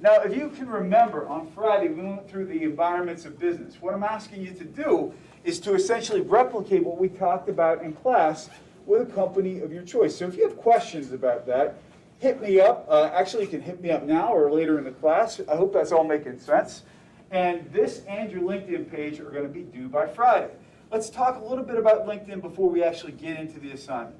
Now, if you can remember, on Friday we went through the environments of business. What I'm asking you to do is to essentially replicate what we talked about in class with a company of your choice. So if you have questions about that, hit me up. Actually, you can hit me up now or later in the class. I hope that's all making sense. And this and your LinkedIn page are going to be due by Friday. Let's talk a little bit about LinkedIn before we actually get into the assignment.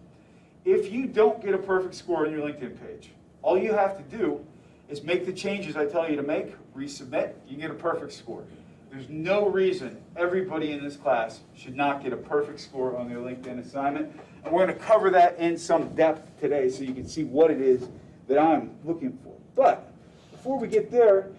If you don't get a perfect score on your LinkedIn page, all you have to do is make the changes I tell you to make, resubmit, you get a perfect score. There's no reason everybody in this class should not get a perfect score on their LinkedIn assignment. And we're going to cover that in some depth today so you can see what it is that I'm looking for. But before we get there,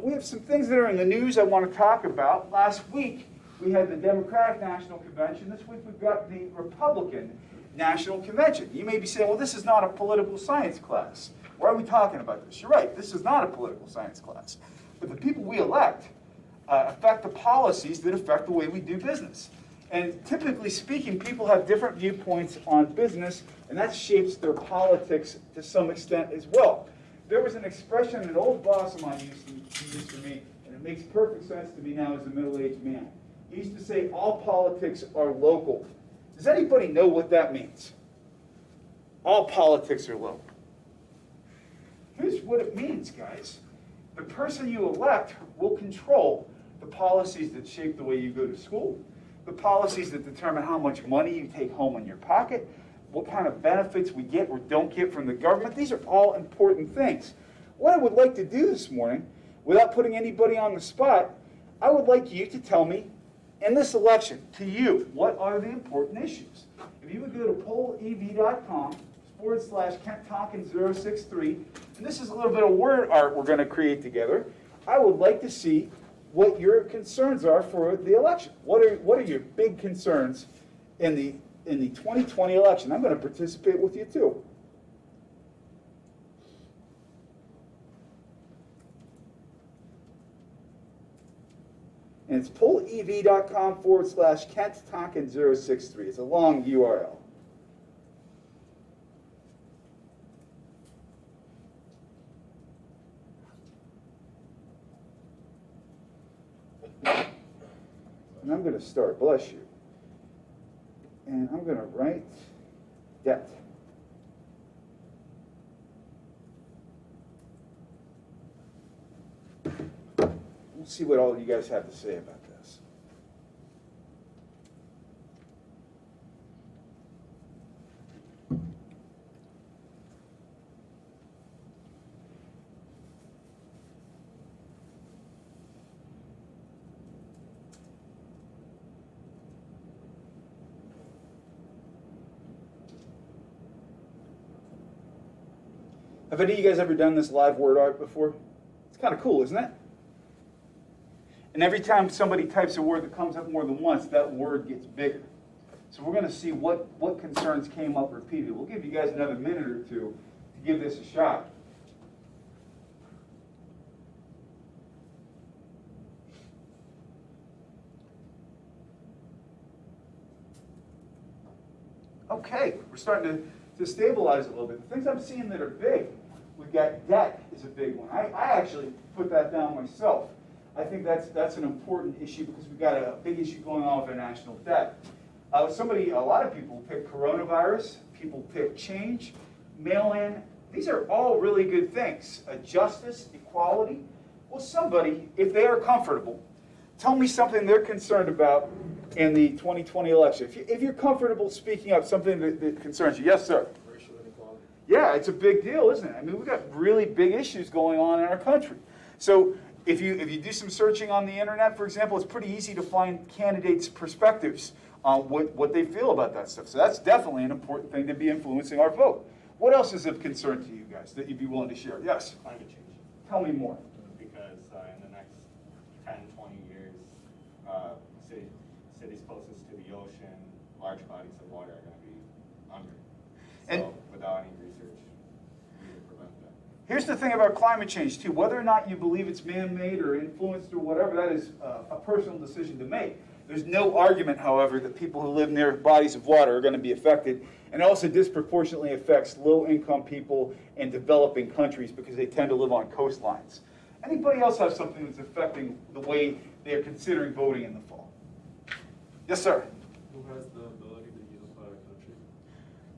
we have some things that are in the news I want to talk about. Last week, we had the Democratic National Convention. This week, we've got the Republican National Convention. You may be saying, well, this is not a political science class. Why are we talking about this? You're right, this is not a political science class. But the people we elect affect the policies that affect the way we do business. And typically speaking, people have different viewpoints on business, and that shapes their politics to some extent as well. There was an expression an old boss of mine used to me, and it makes perfect sense to me now as a middle-aged man. He used to say, all politics are local. Does anybody know what that means? All politics are local. Here's what it means, guys. The person you elect will control the policies that shape the way you go to school, the policies that determine how much money you take home in your pocket, what kind of benefits we get or don't get from the government. These are all important things. What I would like to do this morning, without putting anybody on the spot, I would like you to tell me, in this election, to you, what are the important issues? If you would go to pollev.com/KentTonkin063, and this is a little bit of word art we're going to create together, I would like to see what your concerns are for the election. What are your big concerns in the 2020 election? I'm going to participate with you too. And it's pollev.com/KentTonkin063. It's a long URL. And I'm going to start, bless you. And I'm going to write debt. We'll see what all you guys have to say about this. Have any of you guys ever done this live word art before? It's kind of cool, isn't it? And every time somebody types a word that comes up more than once, that word gets bigger. So we're going to see what concerns came up repeatedly. We'll give you guys another minute or two to give this a shot. Okay, we're starting to stabilize a little bit. The things I'm seeing that are big, we've got debt is a big one. I actually put that down myself. I think that's an important issue because we've got a big issue going on with our national debt. A lot of people pick coronavirus, people pick change, mail-in. These are all really good things. Justice, equality. Well, somebody, if they are comfortable, tell me something they're concerned about in the 2020 election. If you're comfortable speaking up, something that concerns you. Yes, sir. Racial inequality. Yeah, it's a big deal, isn't it? I mean, we've got really big issues going on in our country. So if you do some searching on the internet, for example, it's pretty easy to find candidates' perspectives on what they feel about that stuff. So that's definitely an important thing to be influencing our vote. What else is of concern to you guys that you'd be willing to share? Yes? Climate change. Tell me more. Because in the next 10, 20 years, cities closest to the ocean, large bodies of water are going to be under. So without any research, we would prevent that. Here's the thing about climate change, too. Whether or not you believe it's man-made or influenced or whatever, that is a personal decision to make. There's no argument, however, that people who live near bodies of water are going to be affected. And it also disproportionately affects low-income people in developing countries because they tend to live on coastlines. Anybody else have something that's affecting the way they are considering voting in the fall? Yes, sir. Who has the ability to unify a country?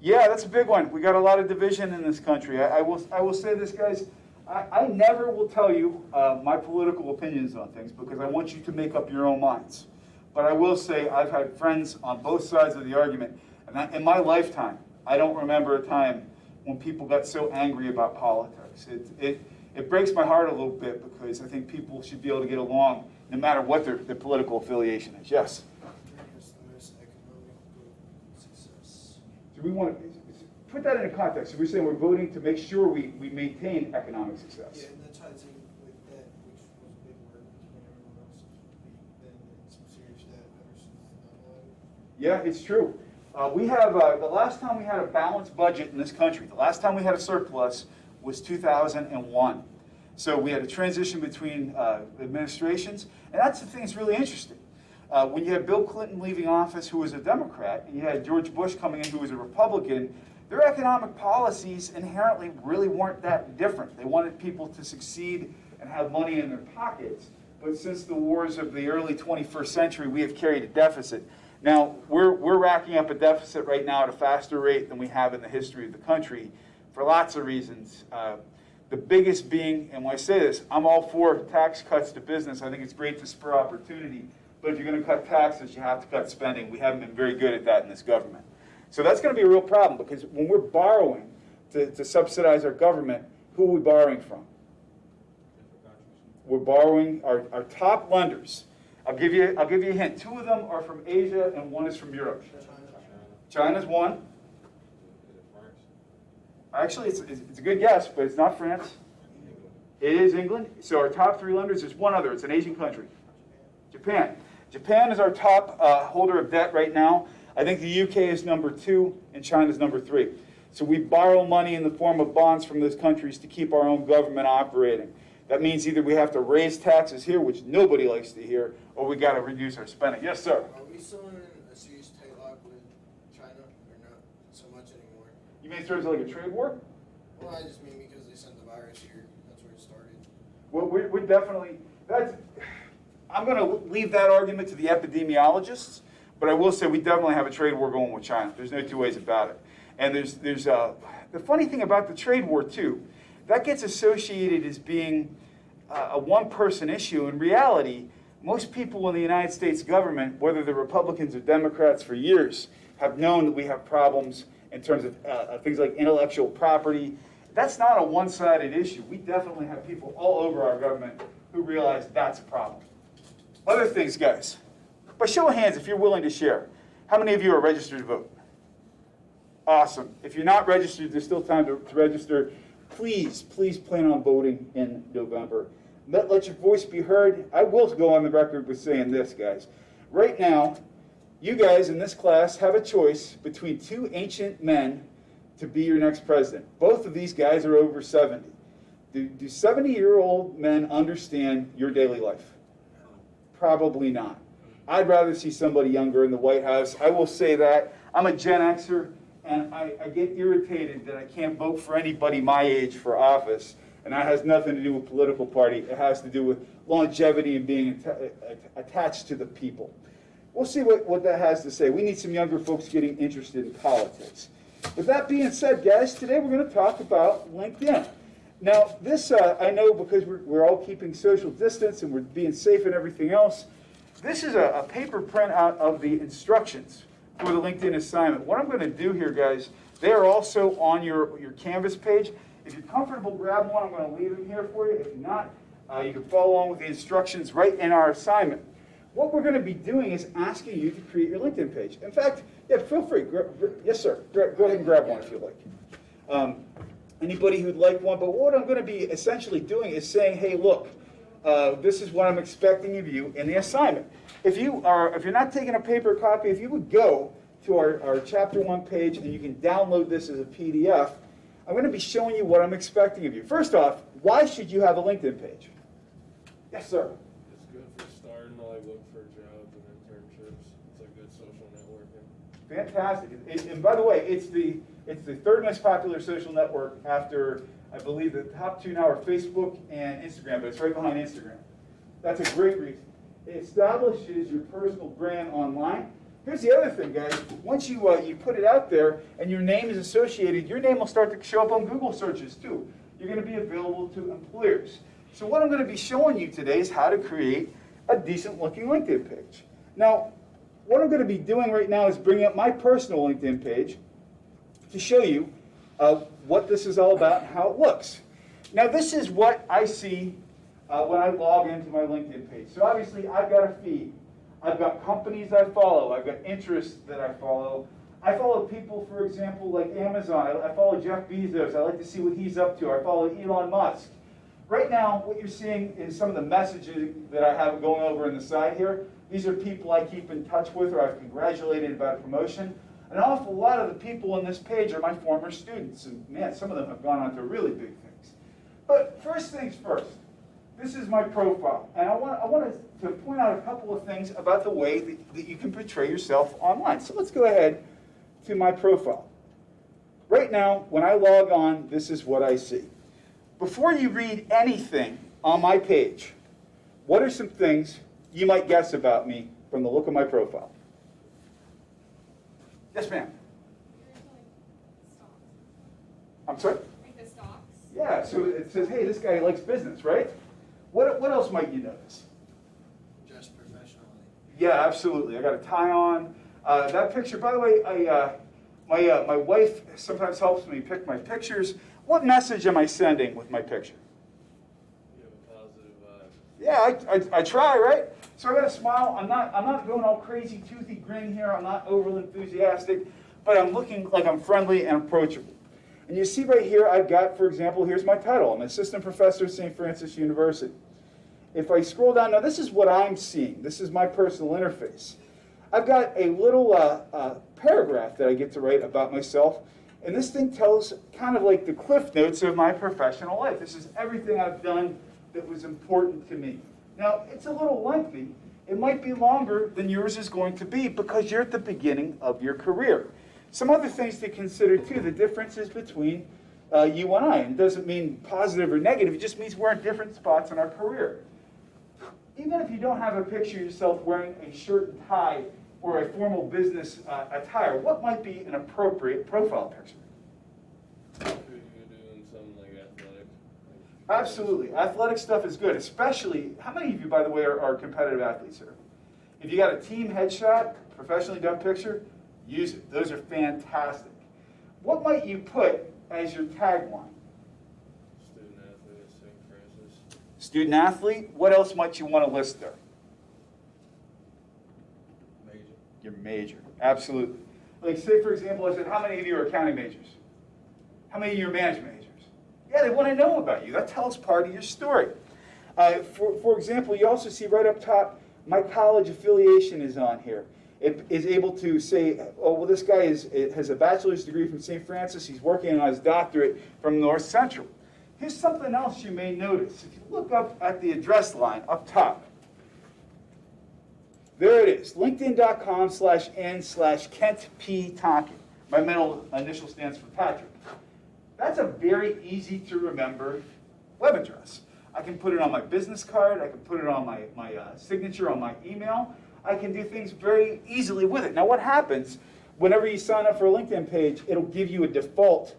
Yeah, that's a big one. We got a lot of division in this country. I will say this, guys. I never will tell you my political opinions on things because I want you to make up your own minds. But I will say I've had friends on both sides of the argument. And in my lifetime, I don't remember a time when people got so angry about politics. It breaks my heart a little bit because I think people should be able to get along no matter what their political affiliation is. Yes? Where's the most economic success? So we want to put that into context. So we're saying we're voting to make sure we maintain economic success. Yeah, and that ties in with debt, which was a big word between everyone else. We've been in some serious debt ever since 9/11. Yeah, it's true. We have, the last time we had a balanced budget in this country, the last time we had a surplus was 2001. So we had a transition between administrations, and that's the thing that's really interesting. When you had Bill Clinton leaving office, who was a Democrat, and you had George Bush coming in, who was a Republican, their economic policies inherently really weren't that different. They wanted people to succeed and have money in their pockets. But since the wars of the early 21st century, we have carried a deficit. Now, we're racking up a deficit right now at a faster rate than we have in the history of the country for lots of reasons. The biggest being, and when I say this, I'm all for tax cuts to business. I think it's great to spur opportunity. But if you're going to cut taxes, you have to cut spending. We haven't been very good at that in this government. So that's going to be a real problem because when we're borrowing to subsidize our government, who are we borrowing from? We're borrowing our top lenders. I'll give you a hint. Two of them are from Asia and one is from Europe. China's one. Actually, it's a good guess, but it's not France. It is England. So our top three lenders, there's one other. It's an Asian country. Japan. Japan is our top holder of debt right now. I think the UK is number 2 and China is number 3. So we borrow money in the form of bonds from those countries to keep our own government operating. That means either we have to raise taxes here, which nobody likes to hear, or we got to reduce our spending. Yes, sir. Are we still in a serious tight lock with China, or not so much anymore? You mean in terms of like a trade war? Well, I just mean because they sent the virus here. That's where it started. Well, we're definitely, I'm going to leave that argument to the epidemiologists, but I will say we definitely have a trade war going with China. There's no two ways about it. And there's the funny thing about the trade war, too, that gets associated as being a one-person issue. In reality, most people in the United States government, whether they're Republicans or Democrats for years, have known that we have problems in terms of things like intellectual property. That's not a one-sided issue. We definitely have people all over our government who realize that's a problem. Other things, guys. By show of hands, if you're willing to share, how many of you are registered to vote? Awesome. If you're not registered, there's still time to register. Please plan on voting in November. Let your voice be heard. I will go on the record with saying this, guys. Right now, you guys in this class have a choice between two ancient men to be your next president. Both of these guys are over 70. Do 70-year-old men understand your daily life? Probably not. I'd rather see somebody younger in the White House. I will say that. I'm a Gen Xer, and I get irritated that I can't vote for anybody my age for office. And that has nothing to do with political party. It has to do with longevity and being attached to the people. We'll see what that has to say. We need some younger folks getting interested in politics. With that being said, guys, today we're going to talk about LinkedIn. Now, this I know because we're all keeping social distance and we're being safe and everything else. This is a paper printout of the instructions for the LinkedIn assignment. What I'm going to do here, guys, they are also on your Canvas page. If you're comfortable, grab one. I'm going to leave them here for you. If you're not, you can follow along with the instructions right in our assignment. What we're going to be doing is asking you to create your LinkedIn page. In fact, yeah, feel free. Yes, sir. Go ahead and grab one if you like. Anybody who'd like one. But what I'm going to be essentially doing is saying, hey, look, this is what I'm expecting of you in the assignment. If you're not taking a paper copy, if you would go to our Chapter 1 page and you can download this as a PDF, I'm going to be showing you what I'm expecting of you. First off, why should you have a LinkedIn page? Yes, sir. It's good for starting to look for jobs and internships. It's a good social networking. Fantastic. And by the way, it's the third most popular social network after I believe the top two now are Facebook and Instagram, but it's right behind Instagram. That's a great reason. It establishes your personal brand online. Here's the other thing, guys. Once you put it out there and your name is associated, your name will start to show up on Google searches too. You're going to be available to employers. So what I'm going to be showing you today is how to create a decent looking LinkedIn page. Now, what I'm going to be doing right now is bringing up my personal LinkedIn page to show you what this is all about and how it looks. Now, this is what I see when I log into my LinkedIn page. So obviously, I've got a feed. I've got companies I follow. I've got interests that I follow. I follow people, for example, like Amazon. I follow Jeff Bezos. I like to see what he's up to. I follow Elon Musk. Right now, what you're seeing is some of the messages that I have going over on the side here. These are people I keep in touch with or I've congratulated about a promotion. An awful lot of the people on this page are my former students. And man, some of them have gone on to really big things. But first things first, this is my profile. And I want to point out a couple of things about the way that you can portray yourself online. So let's go ahead to my profile. Right now, when I log on, this is what I see. Before you read anything on my page, what are some things you might guess about me from the look of my profile? Yes, ma'am. I'm sorry? Like the stocks? Yeah, so it says, hey, this guy likes business, right? What else might you notice? Just professionally. Yeah, absolutely. I got a tie on. That picture, by the way, my wife sometimes helps me pick my pictures. What message am I sending with my picture? You have a positive vibe. Yeah, I try, right? So I got a smile. I'm not going all crazy, toothy grin here. I'm not overly enthusiastic, but I'm looking like I'm friendly and approachable. And you see right here, I've got, for example, here's my title. I'm assistant professor at St. Francis University. If I scroll down, now this is what I'm seeing. This is my personal interface. I've got a little paragraph that I get to write about myself. And this thing tells kind of like the cliff notes of my professional life. This is everything I've done that was important to me. Now, it's a little lengthy. It might be longer than yours is going to be because you're at the beginning of your career. Some other things to consider, too, the differences between you and I. And it doesn't mean positive or negative. It just means we're in different spots in our career. Even if you don't have a picture of yourself wearing a shirt and tie or a formal business attire, what might be an appropriate profile picture? Could you doing something like athletic? Absolutely. Athletic stuff is good, especially, how many of you, by the way, are competitive athletes here? If you got a team headshot, professionally done picture, use it. Those are fantastic. What might you put as your tagline? Student athlete at St. Francis. Student athlete. What else might you want to list there? Major. Your major. Absolutely. Like say, for example, I said, how many of you are accounting majors? How many of you are management majors? Yeah, they want to know about you. That tells part of your story. For example, you also see right up top, my college affiliation is on here. It is able to say, oh, well, this guy has a bachelor's degree from St. Francis. He's working on his doctorate from North Central. Here's something else you may notice. If you look up at the address line up top, there it is, linkedin.com/n/Kent P. Tonkin. My middle initial stands for Patrick. That's a very easy to remember web address. I can put it on my business card. I can put it on my signature on my email. I can do things very easily with it. Now what happens, whenever you sign up for a LinkedIn page, it'll give you a default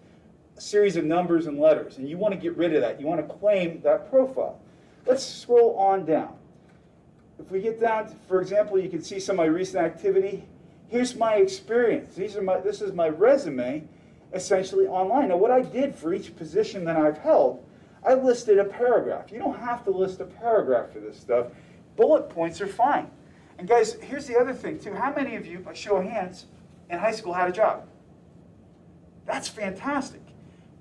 series of numbers and letters, and you want to get rid of that. You want to claim that profile. Let's scroll on down. If we get down to, for example, you can see some of my recent activity. Here's my experience. This is my resume, essentially online. Now what I did for each position that I've held, I listed a paragraph. You don't have to list a paragraph for this stuff. Bullet points are fine. And guys, here's the other thing too. How many of you, by show of hands, in high school had a job? That's fantastic.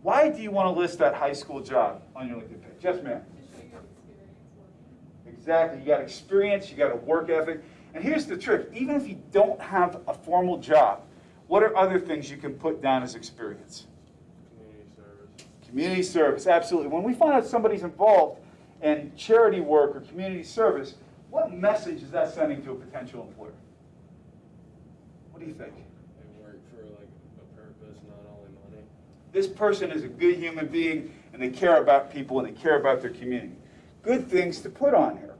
Why do you want to list that high school job on your LinkedIn page? Yes, ma'am. To show your experience working. Exactly. You got experience, you got a work ethic. And here's the trick. Even if you don't have a formal job, what are other things you can put down as experience? Community service. Community service, absolutely. When we find out somebody's involved in charity work or community service, what message is that sending to a potential employer? What do you think? They work for like a purpose, not only money. This person is a good human being, and they care about people, and they care about their community. Good things to put on here.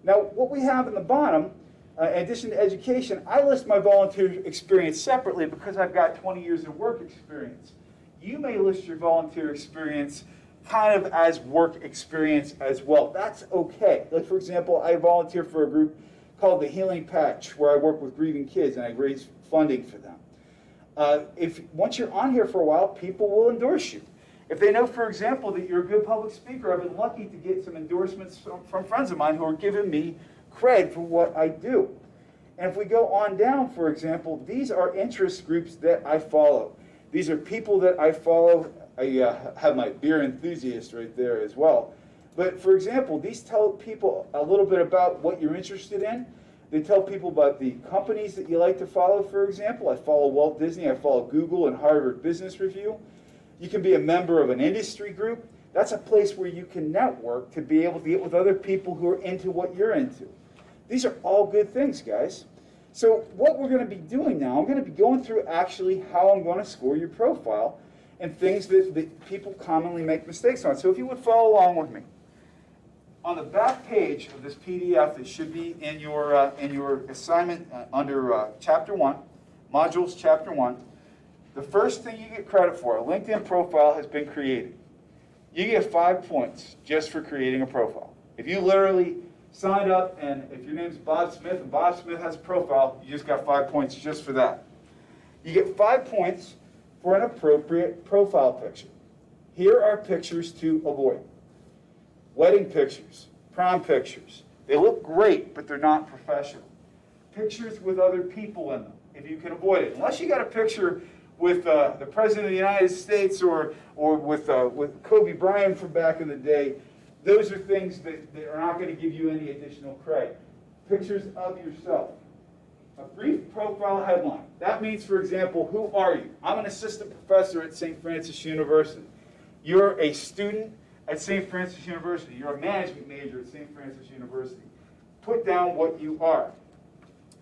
Now, what we have in the bottom, in addition to education, I list my volunteer experience separately because I've got 20 years of work experience. You may list your volunteer experience kind of as work experience as well. That's okay. Like, for example, I volunteer for a group called the Healing Patch, where I work with grieving kids and I raise funding for them. Once you're on here for a while, people will endorse you. If they know, for example, that you're a good public speaker, I've been lucky to get some endorsements from friends of mine who are giving me cred for what I do. And if we go on down, for example, these are interest groups that I follow. These are people that I follow. I have my beer enthusiast right there as well. But for example, these tell people a little bit about what you're interested in. They tell people about the companies that you like to follow, for example. I follow Walt Disney, I follow Google and Harvard Business Review. You can be a member of an industry group. That's a place where you can network to be able to get with other people who are into what you're into. These are all good things, guys. So what we're going to be doing now, I'm going to be going through actually how I'm going to score your profile and things that people commonly make mistakes on. So if you would follow along with me. On the back page of this PDF, it should be in your assignment under Chapter 1, Modules Chapter 1. The first thing you get credit for, a LinkedIn profile has been created. You get 5 points just for creating a profile. If you literally signed up and if your name's Bob Smith and Bob Smith has a profile, you just got 5 points just for that. You get 5 points for an appropriate profile picture. Here are pictures to avoid. Wedding pictures, prom pictures. They look great, but they're not professional. Pictures with other people in them, if you can avoid it. Unless you got a picture with the President of the United States or with Kobe Bryant from back in the day, those are things that are not going to give you any additional credit. Pictures of yourself. A brief profile headline. That means, for example, who are you? I'm an assistant professor at St. Francis University. You're a student at St. Francis University. You're a management major at St. Francis University. Put down what you are.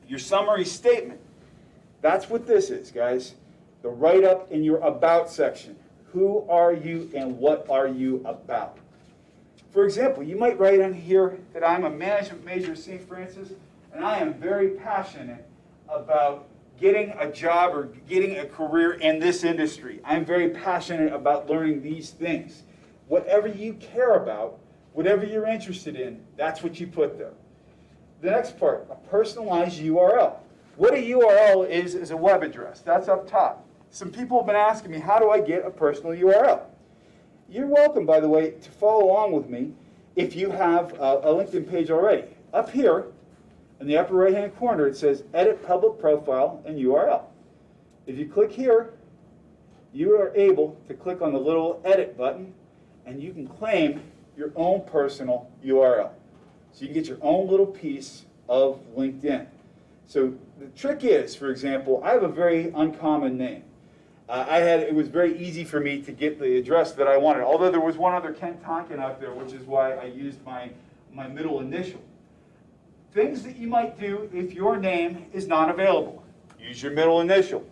Your summary statement. That's what this is, guys. The write-up in your about section. Who are you and what are you about? For example, you might write on here that I'm a management major at St. Francis and I am very passionate about getting a job or getting a career in this industry. I'm very passionate about learning these things. Whatever you care about, whatever you're interested in, that's what you put there. The next part, a personalized URL. What a URL is a web address. That's up top. Some people have been asking me, how do I get a personal URL? You're welcome, by the way, to follow along with me if you have a LinkedIn page already. Up here, in the upper right-hand corner, it says Edit Public Profile and URL. If you click here, you are able to click on the little Edit button, and you can claim your own personal URL. So you can get your own little piece of LinkedIn. So the trick is, for example, I have a very uncommon name. It was very easy for me to get the address that I wanted, although there was one other Ken Tonkin out there, which is why I used my middle initial. Things that you might do if your name is not available. Use your middle initial.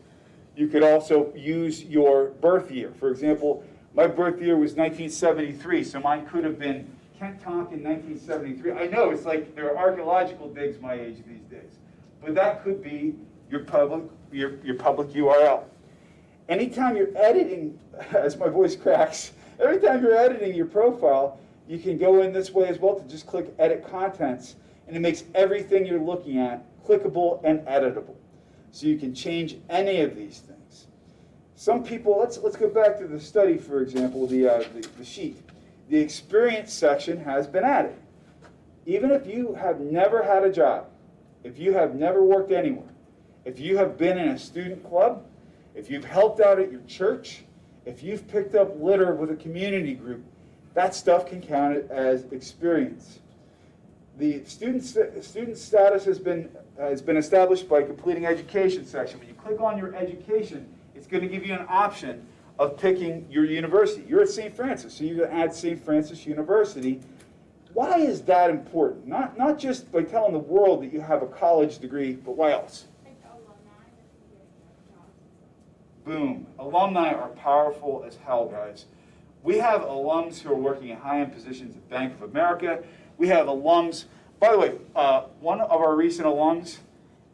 You could also use your birth year. For example, my birth year was 1973, so mine could have been Kent Tonkin 1973. I know it's like there are archaeological digs my age these days, but that could be your public URL. Anytime you're editing, as my voice cracks, every time you're editing your profile, you can go in this way as well to just click Edit Contents, and it makes everything you're looking at clickable and editable. So you can change any of these things. Some people, let's go back to the study, for example, the sheet. The experience section has been added. Even if you have never had a job, if you have never worked anywhere, if you have been in a student club, if you've helped out at your church, if you've picked up litter with a community group, that stuff can count as experience. The student status has been established by completing education section. When you click on your education, it's going to give you an option of picking your university. You're at St. Francis, so you're going to add St. Francis University. Why is that important? Not just by telling the world that you have a college degree, but why else? Like the alumni that can get jobs. Boom. Alumni are powerful as hell, guys. We have alums who are working in high-end positions at Bank of America. We have alums, by the way, one of our recent alums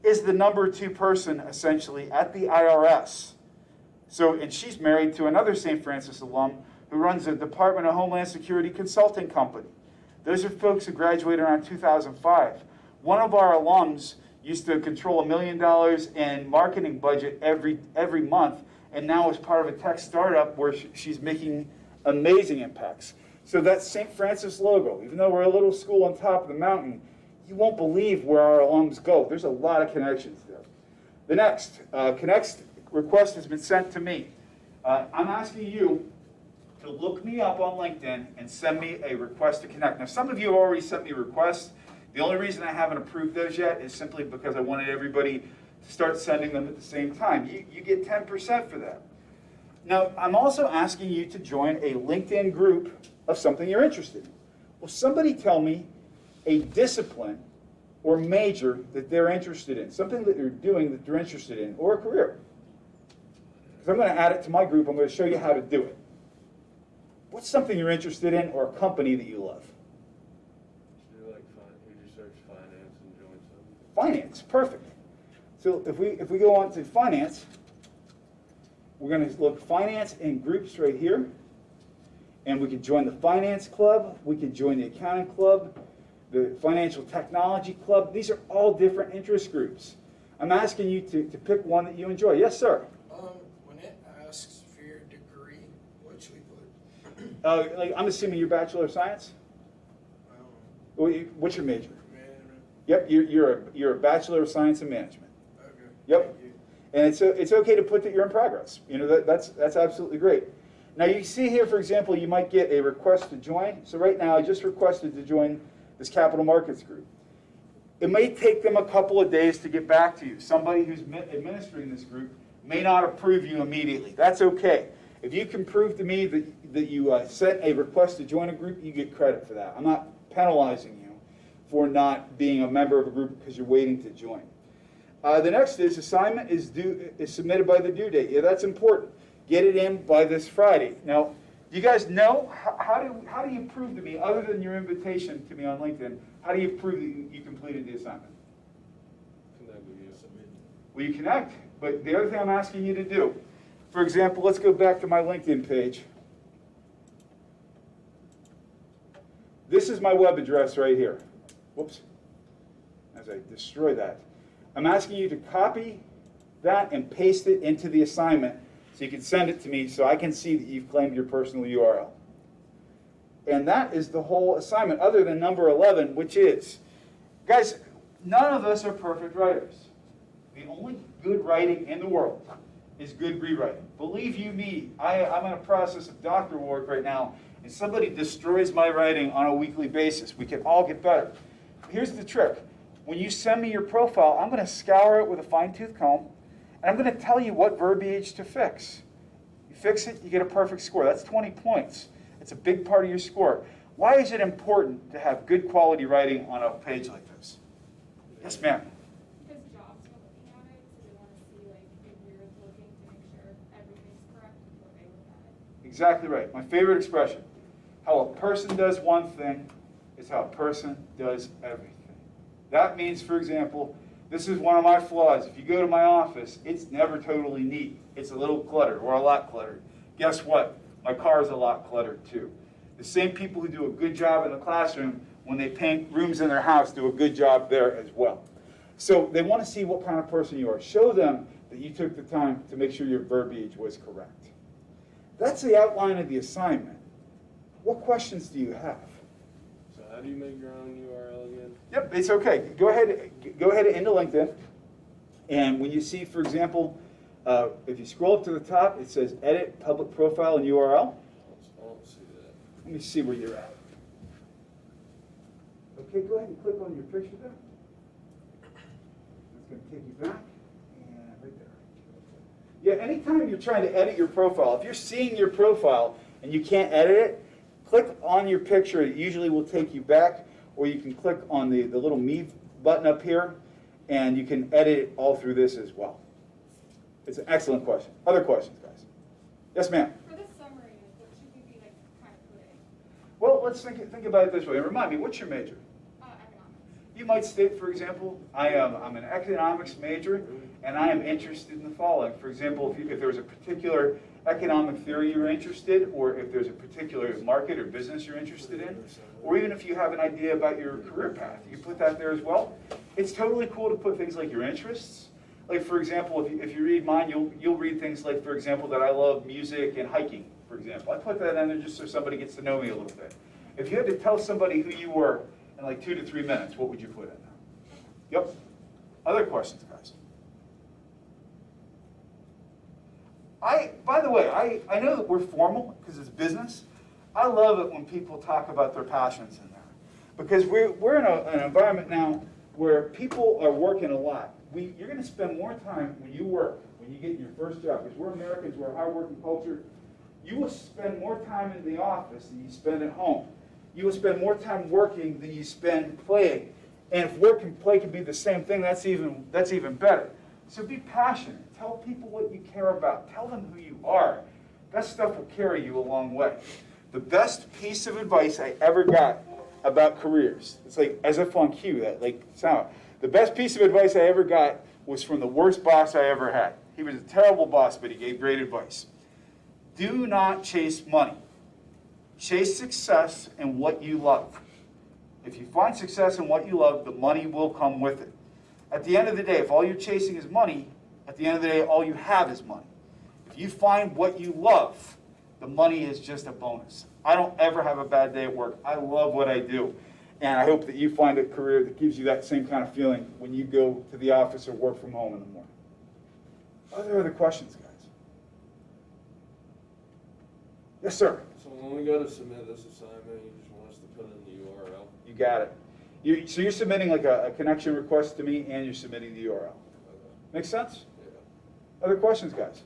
is the number 2 person essentially at the IRS. So, and she's married to another St. Francis alum who runs a Department of Homeland Security consulting company. Those are folks who graduated around 2005. One of our alums used to control $1 million in marketing budget every month, and now is part of a tech startup where she's making amazing impacts. So that St. Francis logo, even though we're a little school on top of the mountain, you won't believe where our alums go. There's a lot of connections there. The next request has been sent to me. I'm asking you to look me up on LinkedIn and send me a request to connect. Now, some of you have already sent me requests. The only reason I haven't approved those yet is simply because I wanted everybody to start sending them at the same time. You get 10% for that. Now, I'm also asking you to join a LinkedIn group of something you're interested in. Well, somebody tell me a discipline or major that they're interested in, something that they're doing that they're interested in, or a career. Because I'm going to add it to my group. I'm going to show you how to do it. What's something you're interested in or a company that you love? Do like would you search finance and join something? Finance, perfect. So if we go on to finance, we're going to look finance in groups right here. And we could join the finance club, we could join the accounting club, the financial technology club. These are all different interest groups. I'm asking you to pick one that you enjoy. Yes, sir. When it asks for your degree, what should we put? Like, I'm assuming you're Bachelor of Science? I don't know. What's your major? Management. Yep, you're a Bachelor of Science in Management. Okay. Yep. Thank you. And it's okay to put that you're in progress. You know, that's absolutely great. Now you see here, for example, you might get a request to join. So right now I just requested to join this capital markets group. It may take them a couple of days to get back to you. Somebody who's administering this group may not approve you immediately. That's okay. If you can prove to me that you sent a request to join a group, you get credit for that. I'm not penalizing you for not being a member of a group because you're waiting to join. The next is assignment is submitted by the due date. Yeah, that's important. Get it in by this Friday. Now, do you guys know, how do you prove to me, other than your invitation to me on LinkedIn, how do you prove that you completed the assignment? Connect with you. Submit. Well, you connect, but the other thing I'm asking you to do, for example, let's go back to my LinkedIn page. This is my web address right here. Whoops. As I destroy that. I'm asking you to copy that and paste it into the assignment so you can send it to me so I can see that you've claimed your personal URL. And that is the whole assignment, other than number 11, which is, guys, none of us are perfect writers. The only good writing in the world is good rewriting. Believe you me, I'm in a process of doctoral work right now, and somebody destroys my writing on a weekly basis. We can all get better. Here's the trick. When you send me your profile, I'm going to scour it with a fine-tooth comb, and I'm going to tell you what verbiage to fix. You fix it, you get a perfect score. That's 20 points. It's a big part of your score. Why is it important to have good quality writing on a page like this? Yes, ma'am. Because jobs are looking at it, so they want to see like if you're looking to make sure everything's correct before they look at it. Exactly right. My favorite expression. How a person does one thing is how a person does everything. That means, for example, this is one of my flaws. If you go to my office, it's never totally neat. It's a little cluttered or a lot cluttered. Guess what? My car is a lot cluttered too. The same people who do a good job in the classroom, when they paint rooms in their house, do a good job there as well. So they want to see what kind of person you are. Show them that you took the time to make sure your verbiage was correct. That's the outline of the assignment. What questions do you have? So how do you make your own URL again? Yep, it's okay. Go ahead into LinkedIn, and when you see, for example, if you scroll up to the top, it says Edit Public Profile and URL. I don't see that. Let me see where you're at. Okay, go ahead and click on your picture there. It's going to take you back, and right there. Yeah, anytime you're trying to edit your profile, if you're seeing your profile and you can't edit it, click on your picture. It usually will take you back, or you can click on the little Me button up here, and you can edit it all through this as well. It's an excellent question. Other questions, guys? Yes, ma'am. For the summary, what should we be like Well, let's think about it this way. Remind me, what's your major? Economics. You might state, for example, I'm an economics major, and I am interested in the following. For example, if there was a particular economic theory you're interested, or if there's a particular market or business you're interested in, or even if you have an idea about your career path, you put that there as well. It's totally cool to put things like your interests. Like, for example, if you read mine, you'll read things like, for example, that I love music and hiking, for example. I put that in there just so somebody gets to know me a little bit. If you had to tell somebody who you were in like 2 to 3 minutes, what would you put in there? Yep. Other questions, guys? By the way, I know that we're formal because it's business. I love it when people talk about their passions in there. Because we're in an environment now where people are working a lot. You're going to spend more time when you work, when you get your first job, because we're Americans, we're a hard-working culture. You will spend more time in the office than you spend at home. You will spend more time working than you spend playing. And if work and play can be the same thing, that's even better. So be passionate. Tell people what you care about. Tell them who you are. That stuff will carry you a long way. The best piece of advice I ever got about careers, it's like as if on cue, that like sound. The best piece of advice I ever got was from the worst boss I ever had. He was a terrible boss, but he gave great advice. Do not chase money. Chase success in what you love. If you find success in what you love, the money will come with it. At the end of the day, if all you're chasing is money, at the end of the day, all you have is money. If you find what you love, the money is just a bonus. I don't ever have a bad day at work. I love what I do. And I hope that you find a career that gives you that same kind of feeling when you go to the office or work from home in the morning. Are there other questions, guys? Yes, sir. So when we go to submit this assignment, you just want us to put in the URL? You got it. So you're submitting like a connection request to me, and you're submitting the URL. Make sense? Yeah. Other questions, guys?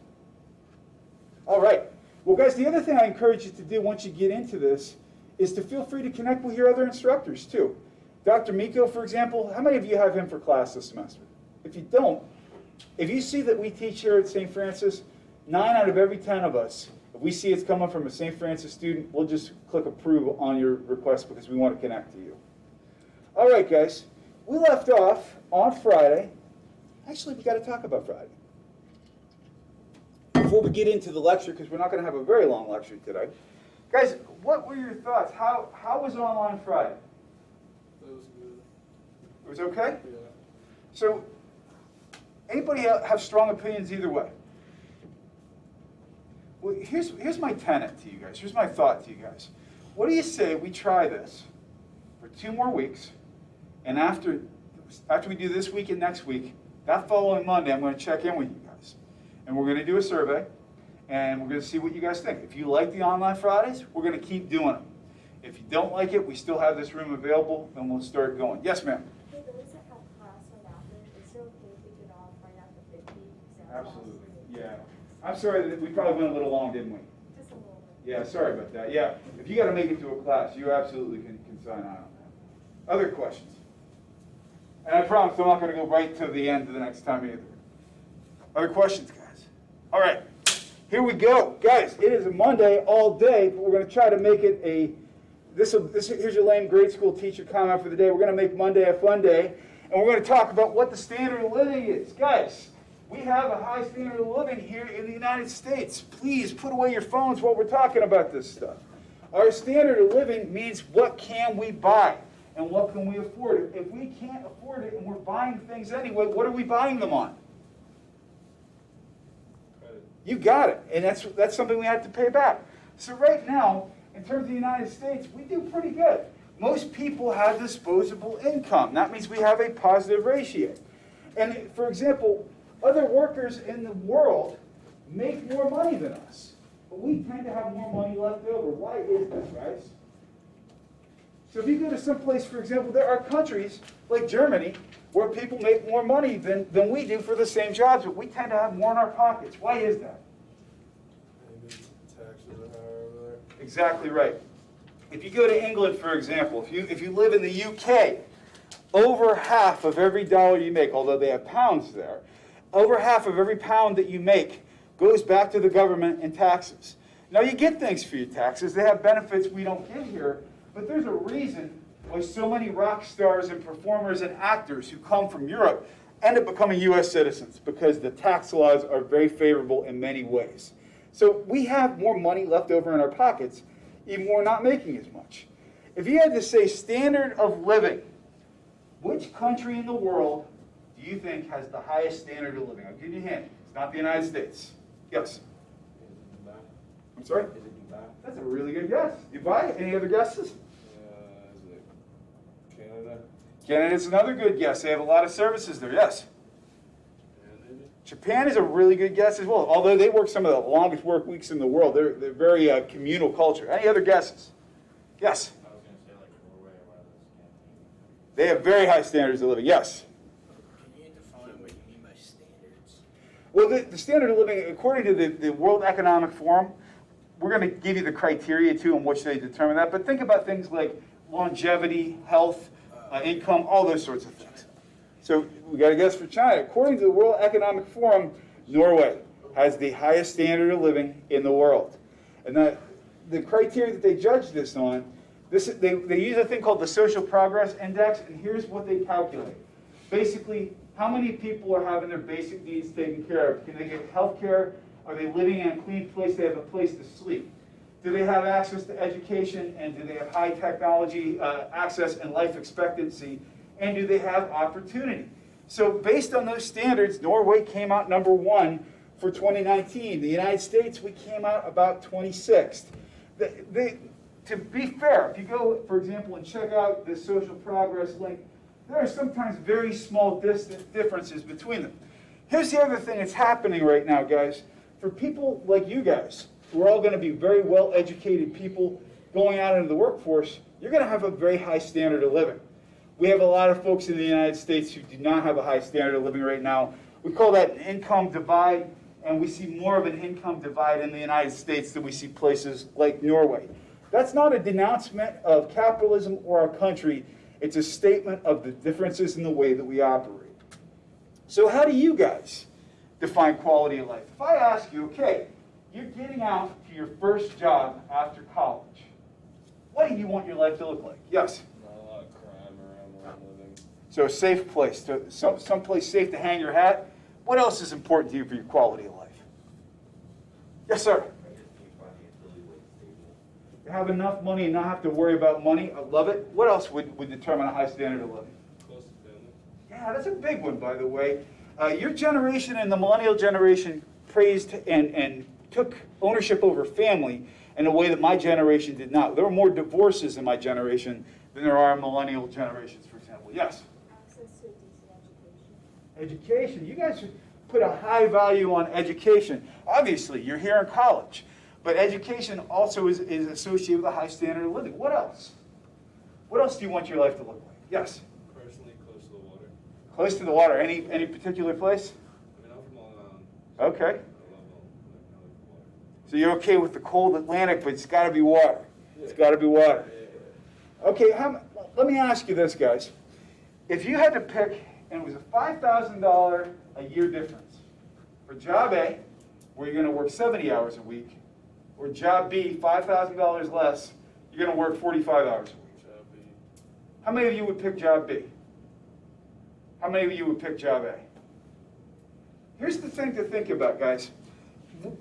All right. Well, guys, the other thing I encourage you to do once you get into this is to feel free to connect with your other instructors, too. Dr. Miko, for example, how many of you have him for class this semester? If you don't, if you see that we teach here at St. Francis, 9 out of every 10 of us, if we see it's coming from a St. Francis student, we'll just click approve on your request because we want to connect to you. All right, guys. We left off on Friday. Actually, we got to talk about Friday. Before we get into the lecture, because we're not going to have a very long lecture today. Guys, what were your thoughts? How was online Friday? That was good. It was okay? Yeah. So, anybody have strong opinions either way? Well, here's my tenet to you guys. Here's my thought to you guys. What do you say we try this for 2 more weeks, and after we do this week and next week, that following Monday, I'm going to check in with you guys. And we're going to do a survey, and we're going to see what you guys think. If you like the online Fridays, we're going to keep doing them. If you don't like it, we still have this room available, and we'll start going. Yes, ma'am? Hey, those that have class right after, is it okay if we get off right after 50? Absolutely. Yeah. I'm sorry that we probably went a little long, didn't we? Just a little bit. Yeah, sorry about that. Yeah, if you got to make it to a class, you absolutely can sign on that. Other questions? And I promise I'm not going to go right to the end of the next time either. Other questions, guys? All right, here we go. Guys, it is a Monday all day, but we're going to try to make it here's your lame grade school teacher comment for the day. We're going to make Monday a fun day, and we're going to talk about what the standard of living is. Guys, we have a high standard of living here in the United States. Please put away your phones while we're talking about this stuff. Our standard of living means what can we buy and what can we afford. If we can't afford it and we're buying things anyway, what are we buying them on? Credit. You got it, and that's something we have to pay back. So right now, in terms of the United States, we do pretty good. Most people have disposable income. That means we have a positive ratio. And for example, other workers in the world make more money than us, but we tend to have more money left over. Why is that, guys? So if you go to some place, for example, there are countries like Germany where people make more money than we do for the same jobs, but we tend to have more in our pockets. Why is that? Maybe taxes are higher over there. Exactly right. If you go to England, for example, if you live in the UK, over half of every dollar you make, although they have pounds there, over half of every pound that you make goes back to the government in taxes. Now, you get things for your taxes. They have benefits we don't get here, But there's a reason why so many rock stars and performers and actors who come from Europe end up becoming US citizens, because the tax laws are very favorable in many ways. So we have more money left over in our pockets, even when we're not making as much. If you had to say standard of living, which country in the world do you think has the highest standard of living? I'll give you a hint. It's not the United States. Yes? Is it Dubai? I'm sorry? Is it Dubai? That's a really good guess. Dubai? Any other guesses? Is it Canada? Canada's another good guess. They have a lot of services there. Yes? Japan, maybe? Japan is a really good guess as well. Although they work some of the longest work weeks in the world. They're very communal culture. Any other guesses? Yes? I was gonna say like Norway or one of those Scandinavian. They have very high standards of living. Yes? Can you define what you mean by standards? Well, the standard of living, according to the World Economic Forum, we're going to give you the criteria too in which they determine that. But think about things like longevity, health, income, all those sorts of things. So we got to guess for China. According to the World Economic Forum, Norway has the highest standard of living in the world. And the criteria that they judge this on, they use a thing called the Social Progress Index, and here's what they calculate. Basically, how many people are having their basic needs taken care of? Can they get health care? Are they living in a clean place? Do they have a place to sleep? Do they have access to education? And do they have high technology access and life expectancy? And do they have opportunity? So based on those standards, Norway came out number 1 for 2019. The United States, we came out about 26th. To be fair, if you go, for example, and check out the social progress link, there are sometimes very small differences between them. Here's the other thing that's happening right now, guys. For people like you guys, who are all going to be very well-educated people going out into the workforce, you're going to have a very high standard of living. We have a lot of folks in the United States who do not have a high standard of living right now. We call that an income divide, and we see more of an income divide in the United States than we see places like Norway. That's not a denouncement of capitalism or our country. It's a statement of the differences in the way that we operate. So how do you guys define quality of life? If I ask you, okay, you're getting out to your first job after college, what do you want your life to look like? Yes? Not a lot of crime around where I'm living. So a safe place, someplace safe to hang your hat. What else is important to you for your quality of life? Yes, sir? I just think financially like stable. To have enough money and not have to worry about money. I love it. What else would determine a high standard of living? Close to family. Yeah, that's a big one, by the way. Your generation and the millennial generation praised and took ownership over family in a way that my generation did not. There were more divorces in my generation than there are in millennial generations, for example. Yes? Access to a decent education. Education. You guys should put a high value on education. Obviously, you're here in college, but education also is associated with a high standard of living. What else? What else do you want your life to look like? Yes? Personally, close to the water. Close to the water. Any particular place? I mean, I'm from Long Island. Okay. I love the water. So you're okay with the cold Atlantic, but it's got to be water. It's got to be water. Yeah. Okay, let me ask you this, guys. If you had to pick, and it was a $5,000 a year difference, for job A, where you're going to work 70 hours a week, or job B, $5,000 less, you're going to work 45 hours a week. Job B. How many of you would pick job B? How many of you would pick job A? Here's the thing to think about, guys.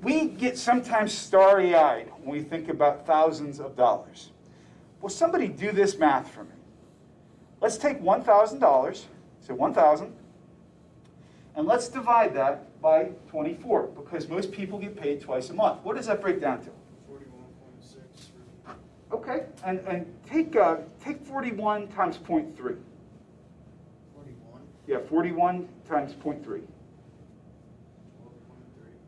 We get sometimes starry-eyed when we think about thousands of dollars. Will somebody do this math for me? Let's take $1,000, so 1,000, and let's divide that by 24, because most people get paid twice a month. What does that break down to? 41.6. Okay, and take 41 times 0.3. 41. Yeah, 41 times 0.3. 12.3.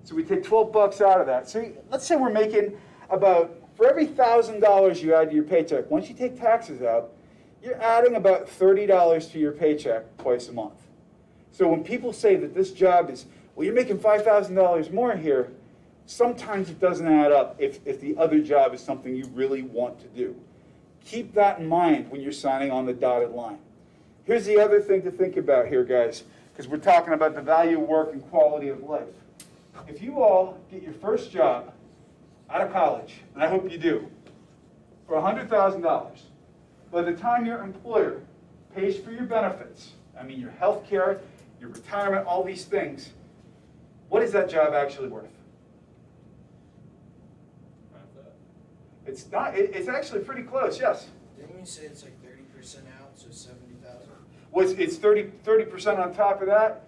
So we take 12 bucks out of that. So let's say we're making about, for every $1,000 you add to your paycheck, once you take taxes out, you're adding about $30 to your paycheck twice a month. So when people say that this job is, well, you're making $5,000 more here, sometimes it doesn't add up if the other job is something you really want to do. Keep that in mind when you're signing on the dotted line. Here's the other thing to think about here, guys, because we're talking about the value of work and quality of life. If you all get your first job out of college, and I hope you do, for $100,000, by the time your employer pays for your benefits, I mean your health care, your retirement, all these things, what is that job actually worth? Half that. It's not, it's actually pretty close, yes. Didn't we say it's like 30% out, so 70,000? Well, it's 30% on top of that,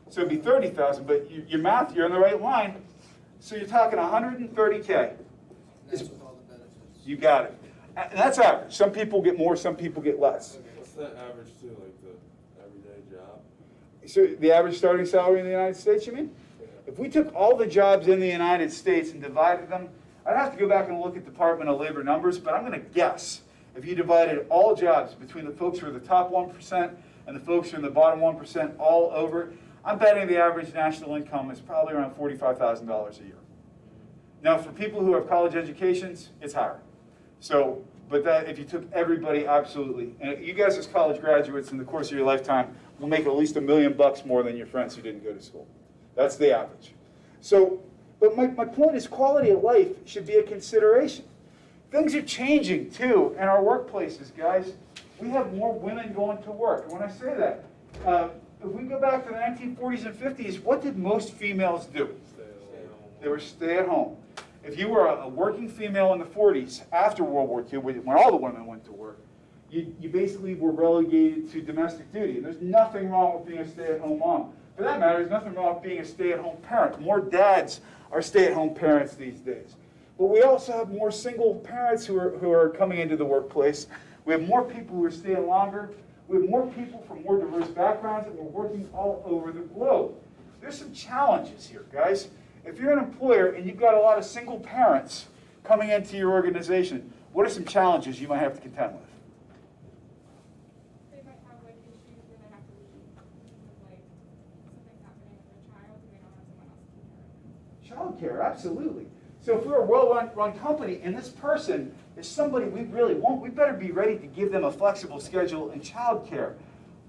so it'd be 30,000, but your math, you're on the right line. So you're talking 130K. And that's with all the benefits. You got it. And that's average. Some people get more, some people get less. What's that average too, like the everyday job? So the average starting salary in the United States, you mean? Yeah. If we took all the jobs in the United States and divided them, I'd have to go back and look at Department of Labor numbers, but I'm going to guess if you divided all jobs between the folks who are the top 1% and the folks who are in the bottom 1% all over, I'm betting the average national income is probably around $45,000 a year. Now, for people who have college educations, it's higher. So, but that if you took everybody, absolutely, and you guys as college graduates in the course of your lifetime will make at least $1 million more than your friends who didn't go to school. That's the average. So, but my point is quality of life should be a consideration. Things are changing too in our workplaces, guys. We have more women going to work. And when I say that, if we go back to the 1940s and 50s, what did most females do? Stay at home. They were stay at home. If you were a working female in the 40s, after World War II, when all the women went to work, you basically were relegated to domestic duty. And there's nothing wrong with being a stay-at-home mom. For that matter, there's nothing wrong with being a stay-at-home parent. More dads are stay-at-home parents these days. But we also have more single parents who are coming into the workplace. We have more people who are staying longer. We have more people from more diverse backgrounds, and we're working all over the globe. There's some challenges here, guys. If you're an employer and you've got a lot of single parents coming into your organization, what are some challenges you might have to contend with? They might have like issues where they have to leave because of like something's happening with their child and they don't have someone else to take care of them. Child care, absolutely. So if we're a well-run company and this person is somebody we really want, we better be ready to give them a flexible schedule and child care.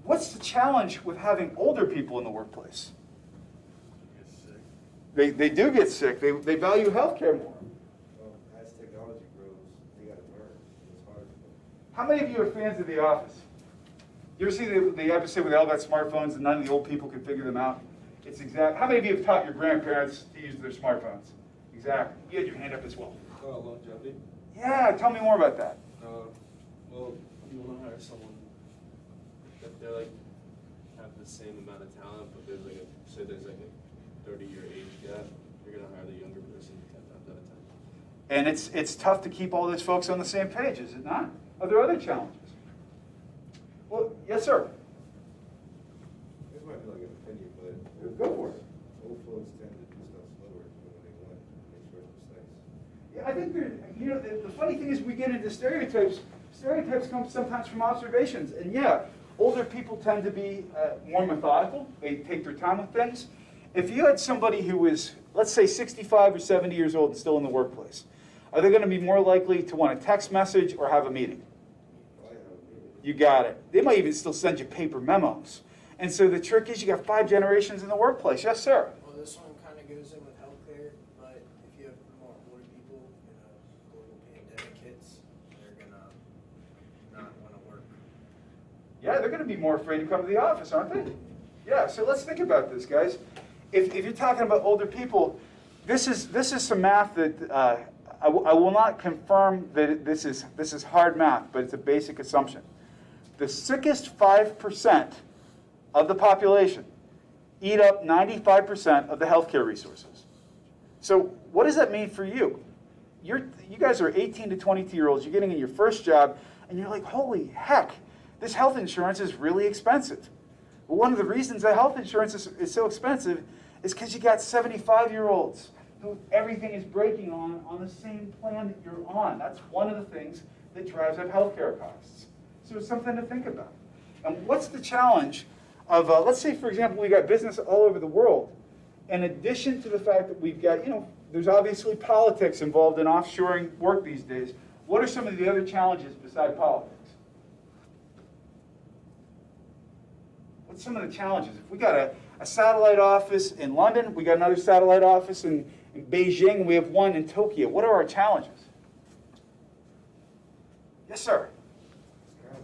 What's the challenge with having older people in the workplace? Get sick. They do get sick. They value health care more. Well, as technology grows, they gotta learn. It's hard. How many of you are fans of The Office? You ever see the episode where they all got smartphones and none of the old people could figure them out? It's exact. How many of you have taught your grandparents to use their smartphones? Exactly. You had your hand up as well. Longevity. Yeah, tell me more about that. Well, you want to hire someone that they're like have the same amount of talent, but there's like there's like a 30-year age gap. You're gonna hire the younger person 10 times out of 10. And it's tough to keep all those folks on the same page, is it not? Are there other challenges? Well, yes, sir. This might be like an opinion, but Go for it. old folks tend to do stuff slower when they want to make sure it's precise. Yeah, I think the funny thing is we get into stereotypes. Stereotypes come sometimes from observations. And yeah, older people tend to be more methodical. They take their time with things. If you had somebody who was, let's say, 65 or 70 years old and still in the workplace, are they going to be more likely to want a text message or have a meeting? Probably have a meeting. You got it. They might even still send you paper memos. And so the trick is you got 5 generations in the workplace. Yes, sir. Well, this one kind of goes in with healthcare, but if you have more older people and a global pandemic hits, they're gonna not want to work. Yeah, they're going to be more afraid to come to the office, aren't they? Yeah, so let's think about this, guys. If you're talking about older people, this is some math that I will not confirm that this is hard math, but it's a basic assumption. The sickest 5% of the population eat up 95% of the healthcare resources. So what does that mean for you? You guys are 18 to 22-year-olds. You're getting in your first job, and you're like, holy heck, this health insurance is really expensive. Well, one of the reasons that health insurance is so expensive is because you got 75-year-olds who everything is breaking on the same plan that you're on. That's one of the things that drives up healthcare costs. So it's something to think about. And what's the challenge of, let's say, for example, we got business all over the world. In addition to the fact that we've got, there's obviously politics involved in offshoring work these days. What are some of the other challenges beside politics? What's some of the challenges? If we got a satellite office in London, we got another satellite office in Beijing, we have one in Tokyo. What are our challenges? Yes, sir. It's kind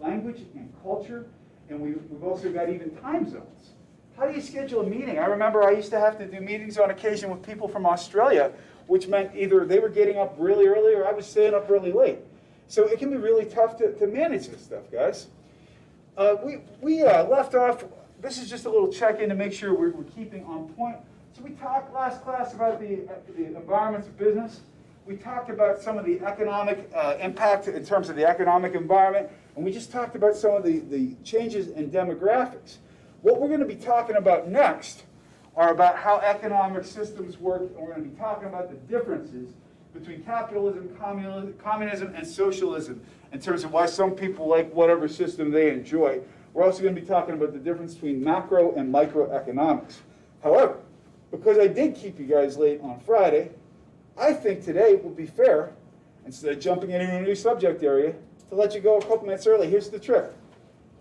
language and culture, and we've also got even time zones. How do you schedule a meeting? I remember I used to have to do meetings on occasion with people from Australia, which meant either they were getting up really early or I was staying up really late. So it can be really tough to manage this stuff, guys. We left off, this is just a little check-in to make sure we're keeping on point. So we talked last class about the environments of business. We talked about some of the economic impact in terms of the economic environment, and we just talked about some of the changes in demographics. What we're going to be talking about next are about how economic systems work, and we're going to be talking about the differences between capitalism, communism, and socialism in terms of why some people like whatever system they enjoy. We're also going to be talking about the difference between macro and microeconomics. However, because I did keep you guys late on Friday, I think today will be fair, instead of jumping into a new subject area, to let you go a couple minutes early. Here's the trick.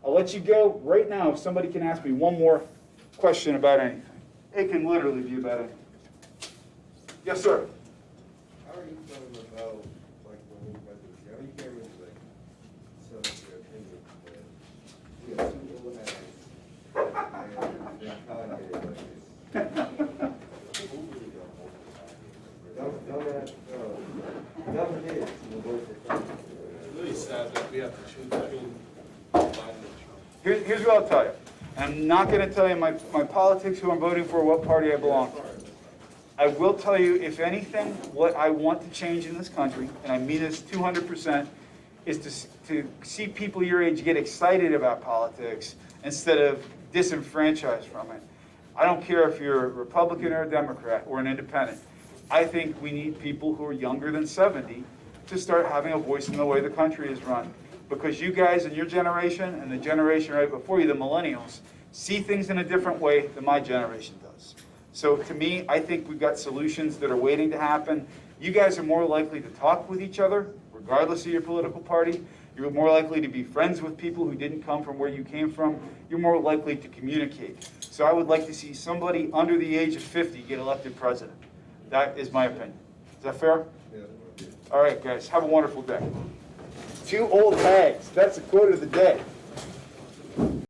I'll let you go right now if somebody can ask me one more question about anything. It can literally be about anything. Yes, sir. How are you feeling about, like, the whole presidency? I know you can't really, like, sell us your opinion, but we have two old hats, and they're cognitive like this. Dumb kids will vote for Trump. It's really sad that we have to choose between Biden and Trump. Here's what I'll tell you. I'm not going to tell you my politics, who I'm voting for, what party I belong to. I will tell you, if anything, what I want to change in this country, and I mean this 200%, is to see people your age get excited about politics instead of disenfranchised from it. I don't care if you're a Republican or a Democrat or an independent. I think we need people who are younger than 70 to start having a voice in the way the country is run. Because you guys in your generation and the generation right before you, the millennials, see things in a different way than my generation does. So to me, I think we've got solutions that are waiting to happen. You guys are more likely to talk with each other, regardless of your political party. You're more likely to be friends with people who didn't come from where you came from. You're more likely to communicate. So I would like to see somebody under the age of 50 get elected president. That is my opinion. Is that fair? Yeah. All right, guys, have a wonderful day. Two old hags. That's the quote of the day.